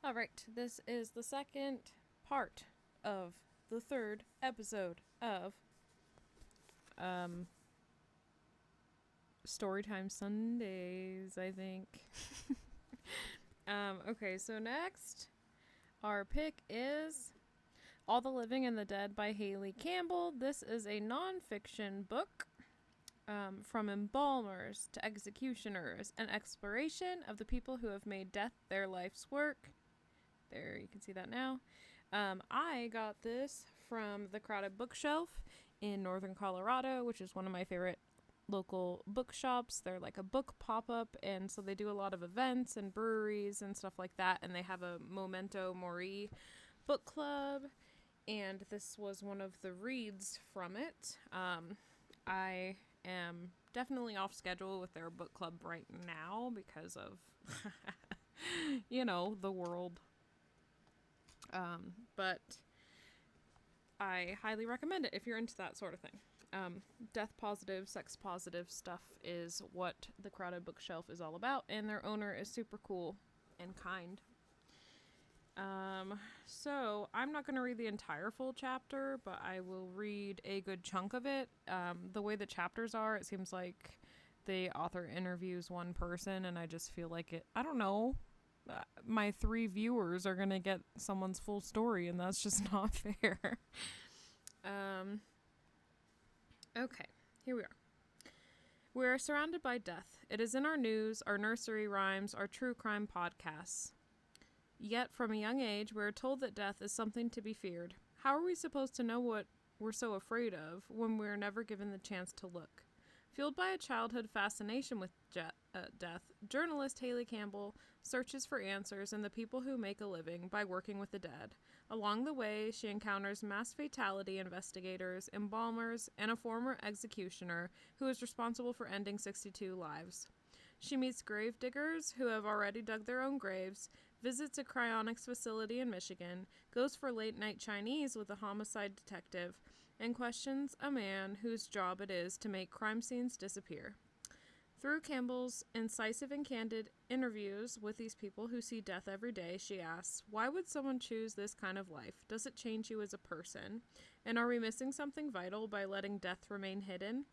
All right, this is the second part of the third episode of Storytime Sundays, I think. Okay, so next, our pick is All the Living and the Dead by Hayley Campbell. This is a nonfiction book from embalmers to executioners, an exploration of the people who have made death their life's work. There, you can see that now. I got this from the Crowded Bookshelf in Northern Colorado, which is one of my favorite local bookshops. They're like a book pop-up, and so they do a lot of events and breweries and stuff like that, and they have a Memento Mori book club, and this was one of the reads from it. I am definitely off schedule with their book club right now because of, the world. But I highly recommend it if you're into that sort of thing. Death positive, sex positive stuff is what the Crowded Bookshelf is all about, and their owner is super cool and kind. So I'm not going to read the entire full chapter, but I will read a good chunk of it. The way the chapters are, it seems like the author interviews one person, and I just feel like I don't know, my 3 viewers are going to get someone's full story, and that's just not fair. Okay, here we are. We are surrounded by death. It is in our news, our nursery rhymes, our true crime podcasts. Yet, from a young age, we are told that death is something to be feared. How are we supposed to know what we're so afraid of when we are never given the chance to look? Fueled by a childhood fascination with death, journalist Hayley Campbell searches for answers in the people who make a living by working with the dead. Along the way, she encounters mass fatality investigators, embalmers, and a former executioner who is responsible for ending 62 lives. She meets grave diggers who have already dug their own graves, visits a cryonics facility in Michigan, goes for late-night Chinese with a homicide detective, and questions a man whose job it is to make crime scenes disappear. Through Campbell's incisive and candid interviews with these people who see death every day, she asks, why would someone choose this kind of life? Does it change you as a person? And are we missing something vital by letting death remain hidden?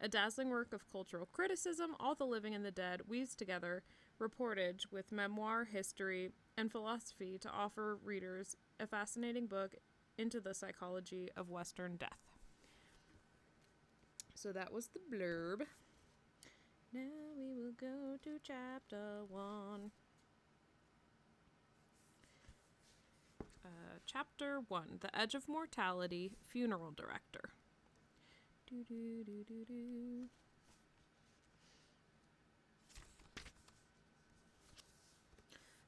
A dazzling work of cultural criticism, All the Living and the Dead weaves together reportage with memoir, history, and philosophy to offer readers a fascinating book into the psychology of Western death. So that was the blurb. Now we will go to chapter 1. Chapter 1, The Edge of Mortality, Funeral Director.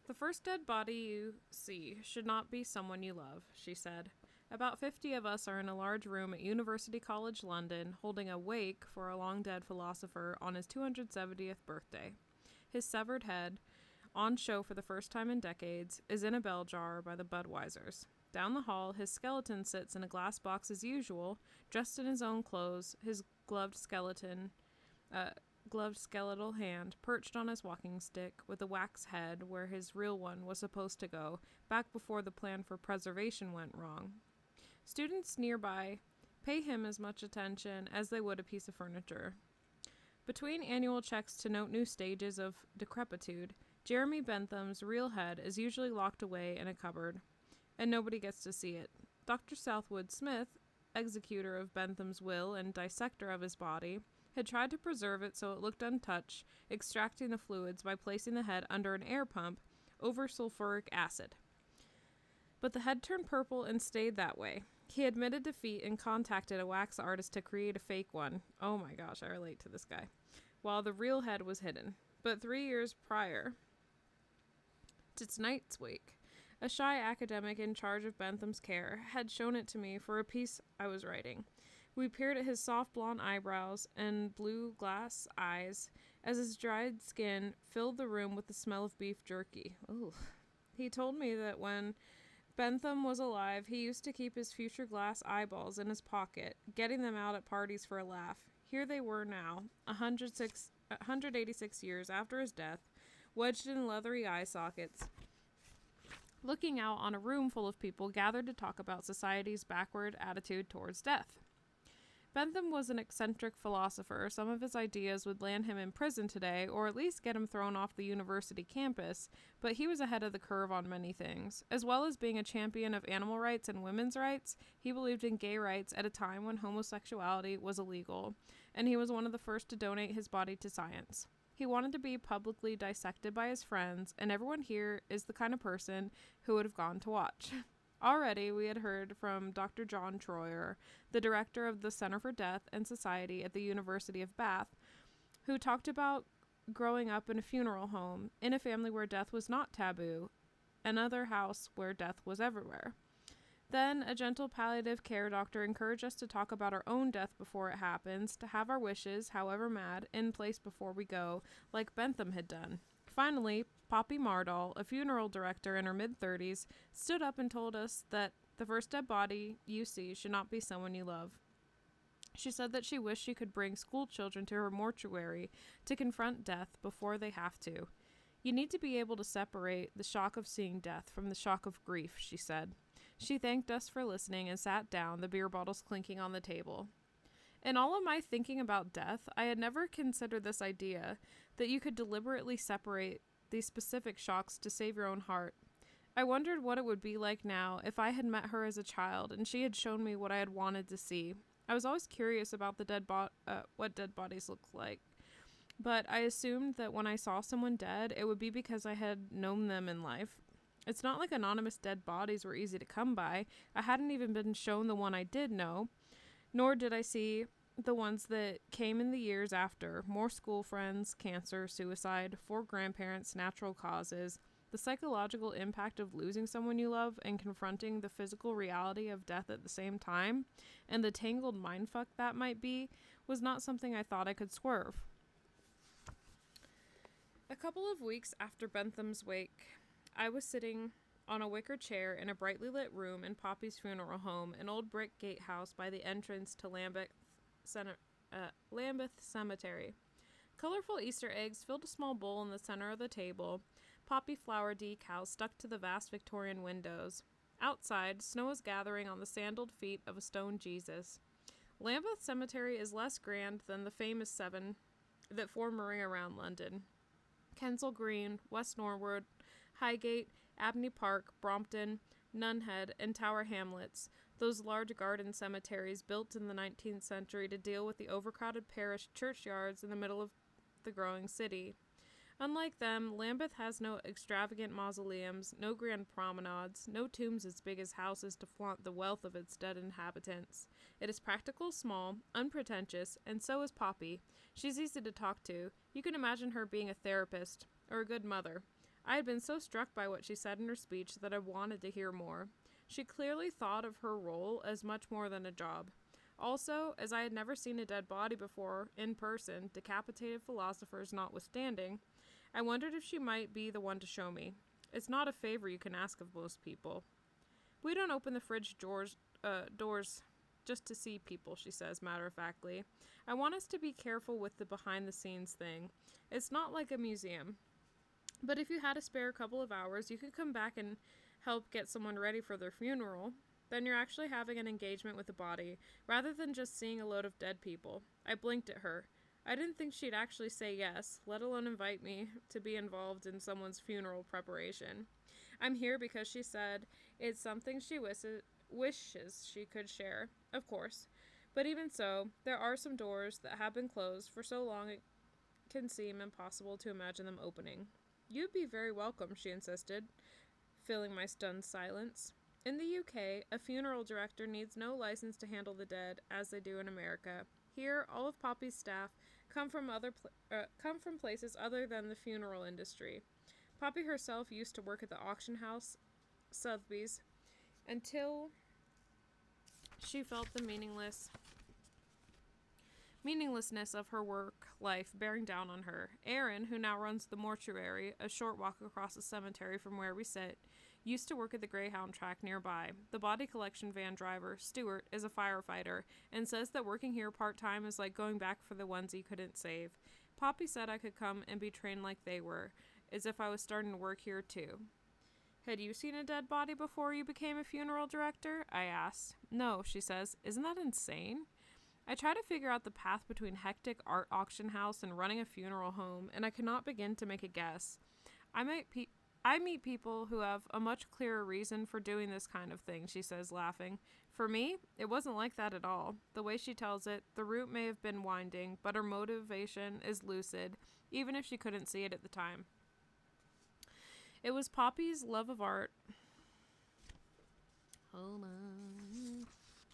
The first dead body you see should not be someone you love, she said. About 50 of us are in a large room at University College London, holding a wake for a long-dead philosopher on his 270th birthday. His severed head, on show for the first time in decades, is in a bell jar by the Budweisers. Down the hall, his skeleton sits in a glass box as usual, dressed in his own clothes, his gloved skeletal hand perched on his walking stick, with a wax head where his real one was supposed to go, back before the plan for preservation went wrong. Students nearby pay him as much attention as they would a piece of furniture. Between annual checks to note new stages of decrepitude, Jeremy Bentham's real head is usually locked away in a cupboard, and nobody gets to see it. Dr. Southwood Smith, executor of Bentham's will and dissector of his body, had tried to preserve it so it looked untouched, extracting the fluids by placing the head under an air pump over sulfuric acid. But the head turned purple and stayed that way. He admitted defeat and contacted a wax artist to create a fake one. Oh my gosh, I relate to this guy. While the real head was hidden. But 3 years prior to tonight's wake, a shy academic in charge of Bentham's care had shown it to me for a piece I was writing. We peered at his soft blonde eyebrows and blue glass eyes as his dried skin filled the room with the smell of beef jerky. Ooh. He told me that when Bentham was alive, he used to keep his future glass eyeballs in his pocket, getting them out at parties for a laugh. Here they were now, 186 years after his death, wedged in leathery eye sockets, looking out on a room full of people gathered to talk about society's backward attitude towards death. Bentham was an eccentric philosopher. Some of his ideas would land him in prison today, or at least get him thrown off the university campus, but he was ahead of the curve on many things. As well as being a champion of animal rights and women's rights, he believed in gay rights at a time when homosexuality was illegal, and he was one of the first to donate his body to science. He wanted to be publicly dissected by his friends, and everyone here is the kind of person who would have gone to watch. Already, we had heard from Dr. John Troyer, the director of the Center for Death and Society at the University of Bath, who talked about growing up in a funeral home, in a family where death was not taboo, another house where death was everywhere. Then, a gentle palliative care doctor encouraged us to talk about our own death before it happens, to have our wishes, however mad, in place before we go, like Bentham had done. Finally, Poppy Mardall, a funeral director in her mid-30s, stood up and told us that the first dead body you see should not be someone you love. She said that she wished she could bring school children to her mortuary to confront death before they have to. You need to be able to separate the shock of seeing death from the shock of grief, she said. She thanked us for listening and sat down, the beer bottles clinking on the table. In all of my thinking about death, I had never considered this idea, that you could deliberately separate these specific shocks to save your own heart. I wondered what it would be like now if I had met her as a child and she had shown me what I had wanted to see. I was always curious about the what dead bodies look like, but I assumed that when I saw someone dead, it would be because I had known them in life. It's not like anonymous dead bodies were easy to come by. I hadn't even been shown the one I did know, nor did I see the ones that came in the years after. More school friends, cancer, suicide, 4 grandparents, natural causes. The psychological impact of losing someone you love and confronting the physical reality of death at the same time, and the tangled mindfuck that might be, was not something I thought I could swerve. A couple of weeks after Bentham's wake, I was sitting on a wicker chair in a brightly lit room in Poppy's funeral home, an old brick gatehouse by the entrance to Lambeth Cemetery. Colorful Easter eggs filled a small bowl in the center of the table. Poppy flower decals stuck to the vast Victorian windows. Outside, snow was gathering on the sandaled feet of a stone Jesus. Lambeth Cemetery is less grand than the famous 7 that form a ring around London. Kensal Green, West Norwood, Highgate, Abney Park, Brompton, Nunhead, and Tower Hamlets, those large garden cemeteries built in the 19th century to deal with the overcrowded parish churchyards in the middle of the growing city. Unlike them, Lambeth has no extravagant mausoleums, no grand promenades, no tombs as big as houses to flaunt the wealth of its dead inhabitants. It is practical, small, unpretentious, and so is Poppy. She's easy to talk to. You can imagine her being a therapist, or a good mother. I had been so struck by what she said in her speech that I wanted to hear more. She clearly thought of her role as much more than a job. Also, as I had never seen a dead body before, in person, decapitated philosophers notwithstanding, I wondered if she might be the one to show me. It's not a favor you can ask of most people. We don't open the fridge doors just to see people, she says matter-of-factly. I want us to be careful with the behind-the-scenes thing. It's not like a museum. But if you had a spare couple of hours, you could come back and help get someone ready for their funeral. Then you're actually having an engagement with the body, rather than just seeing a load of dead people. I blinked at her. I didn't think she'd actually say yes, let alone invite me to be involved in someone's funeral preparation. I'm here because she said it's something she wishes she could share, of course. But even so, there are some doors that have been closed for so long it can seem impossible to imagine them opening. You'd be very welcome, she insisted, filling my stunned silence. In the UK, a funeral director needs no license to handle the dead, as they do in America. Here, all of Poppy's staff come from places other than the funeral industry. Poppy herself used to work at the auction house, Sotheby's, until she felt the meaninglessness of her work life bearing down on her. Aaron, who now runs the mortuary, a short walk across the cemetery from where we sit, used to work at the Greyhound track nearby. The body collection van driver, Stuart, is a firefighter and says that working here part-time is like going back for the ones he couldn't save. Poppy said I could come and be trained like they were, as if I was starting to work here too. Had you seen a dead body before you became a funeral director? I asked. No, she says. Isn't that insane? I try to figure out the path between hectic art auction house and running a funeral home, and I cannot begin to make a guess. I meet people who have a much clearer reason for doing this kind of thing, she says, laughing. For me, it wasn't like that at all. The way she tells it, the route may have been winding, but her motivation is lucid, even if she couldn't see it at the time. It was Poppy's love of art. Hold on.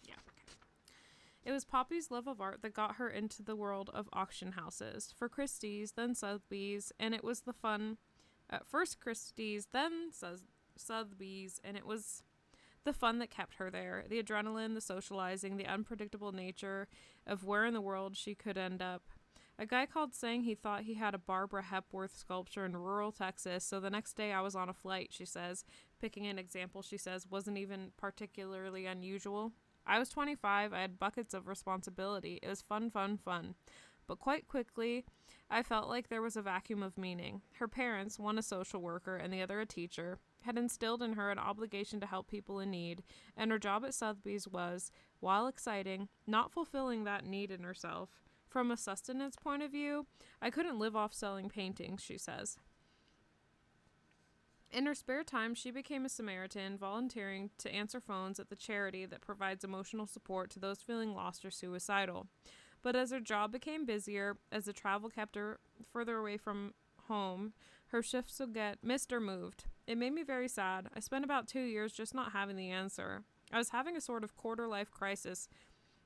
Yeah, okay. It was Poppy's love of art that got her into the world of auction houses. For Christie's, then Sotheby's, and it was the fun. First Christie's, then Sotheby's, and it was the fun that kept her there. The adrenaline, the socializing, the unpredictable nature of where in the world she could end up. A guy called saying he thought he had a Barbara Hepworth sculpture in rural Texas, so the next day I was on a flight, she says. Picking an example, she says, wasn't even particularly unusual. I was 25, I had buckets of responsibility. It was fun. But quite quickly, I felt like there was a vacuum of meaning. Her parents, one a social worker and the other a teacher, had instilled in her an obligation to help people in need, and her job at Sotheby's was, while exciting, not fulfilling that need in herself. From a sustenance point of view, I couldn't live off selling paintings, she says. In her spare time, she became a Samaritan, volunteering to answer phones at the charity that provides emotional support to those feeling lost or suicidal. But as her job became busier, as the travel kept her further away from home, her shifts would get missed or moved. It made me very sad. I spent about 2 years just not having the answer. I was having a sort of quarter-life crisis.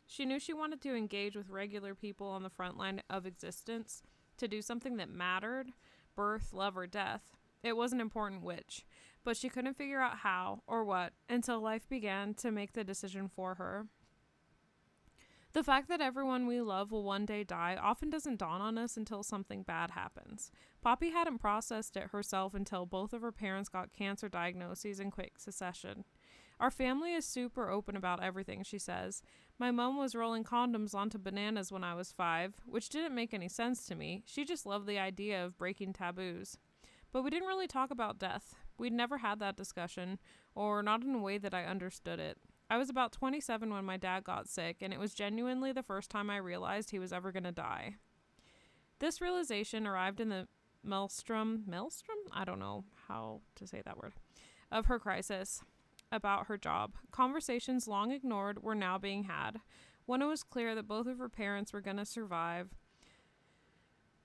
She knew she wanted to engage with regular people on the front line of existence, to do something that mattered, birth, love, or death. It wasn't important which, but she couldn't figure out how or what until life began to make the decision for her. The fact that everyone we love will one day die often doesn't dawn on us until something bad happens. Poppy hadn't processed it herself until both of her parents got cancer diagnoses in quick succession. Our family is super open about everything, she says. My mom was rolling condoms onto bananas when I was 5, which didn't make any sense to me. She just loved the idea of breaking taboos. But we didn't really talk about death. We'd never had that discussion, or not in a way that I understood it. I was about 27 when my dad got sick, and it was genuinely the first time I realized he was ever going to die. This realization arrived in the maelstrom? I don't know how to say that word. Of her crisis about her job. Conversations long ignored were now being had. When it was clear that both of her parents were going to survive,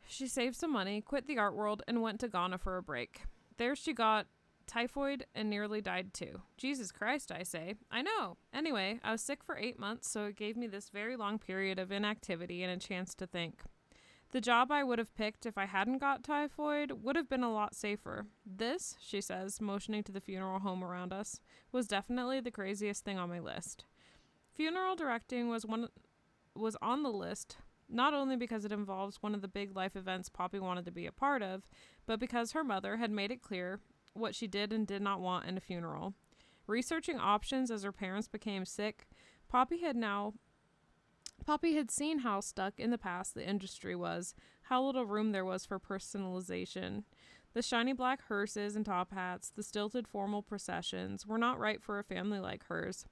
she saved some money, quit the art world, and went to Ghana for a break. There she got typhoid and nearly died too. Jesus Christ, I say. I know. Anyway, I was sick for 8 months, so it gave me this very long period of inactivity and a chance to think. The job I would have picked if I hadn't got typhoid would have been a lot safer. This, she says, motioning to the funeral home around us, was definitely the craziest thing on my list. Funeral directing was on the list, not only because it involves one of the big life events Poppy wanted to be a part of, but because her mother had made it clear what she did and did not want in a funeral. Researching options as her parents became sick, Poppy had seen how stuck in the past the industry was, how little room there was for personalization. The shiny black hearses and top hats, the stilted formal processions, were not right for a family like hers.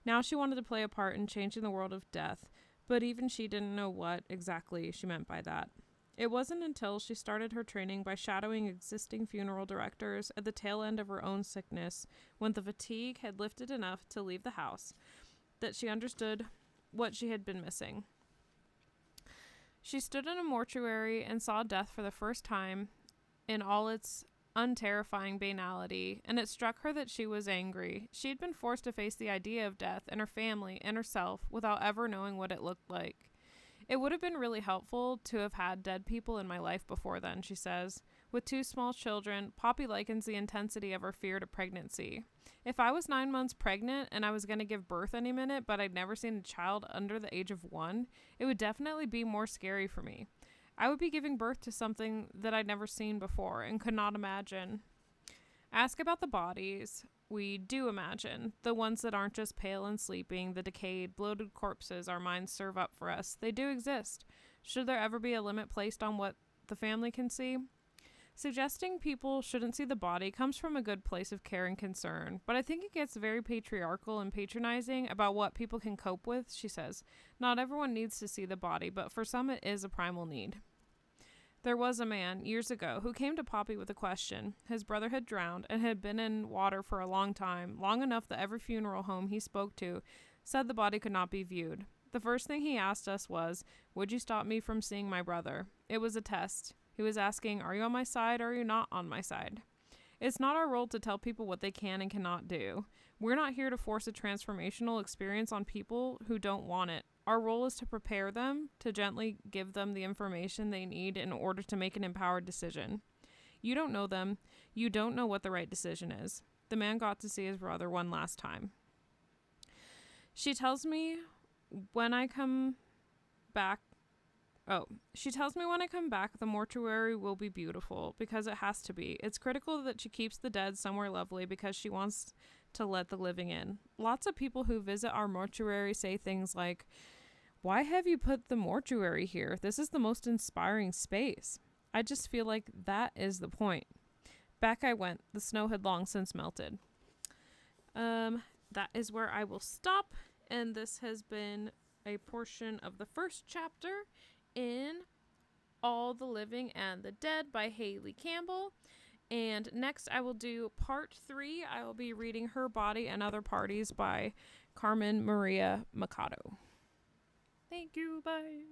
Now she wanted to play a part in changing the world of death, but even she didn't know what exactly she meant by that. It wasn't until she started her training by shadowing existing funeral directors at the tail end of her own sickness, when the fatigue had lifted enough to leave the house, that she understood what she had been missing. She stood in a mortuary and saw death for the first time in all its unterrifying banality, and it struck her that she was angry. She had been forced to face the idea of death and her family and herself without ever knowing what it looked like. It would have been really helpful to have had dead people in my life before then, she says. With 2 small children, Poppy likens the intensity of her fear to pregnancy. If I was 9 months pregnant and I was going to give birth any minute, but I'd never seen a child under the age of 1, it would definitely be more scary for me. I would be giving birth to something that I'd never seen before and could not imagine. Ask about the bodies. We do imagine. The ones that aren't just pale and sleeping, the decayed, bloated corpses our minds serve up for us. They do exist. Should there ever be a limit placed on what the family can see? Suggesting people shouldn't see the body comes from a good place of care and concern, but I think it gets very patriarchal and patronizing about what people can cope with, she says. Not everyone needs to see the body, but for some it is a primal need. There was a man, years ago, who came to Poppy with a question. His brother had drowned and had been in water for a long time, long enough that every funeral home he spoke to said the body could not be viewed. The first thing he asked us was, "Would you stop me from seeing my brother?" It was a test. He was asking, "Are you on my side or are you not on my side?" It's not our role to tell people what they can and cannot do. We're not here to force a transformational experience on people who don't want it. Our role is to prepare them, to gently give them the information they need in order to make an empowered decision. You don't know them. You don't know what the right decision is. The man got to see his brother one last time. She tells me when I come back, the mortuary will be beautiful, because it has to be. It's critical that she keeps the dead somewhere lovely because she wants to let the living in. Lots of people who visit our mortuary say things like, "Why have you put the mortuary here? This is the most inspiring space." I just feel like that is the point. Back I went. The snow had long since melted. That is where I will stop, and this has been a portion of the first chapter in All the Living and the Dead by Hayley Campbell. And next I will do part 3. I will be reading Her Body and Other Parties by Carmen Maria Machado. Thank you. Bye.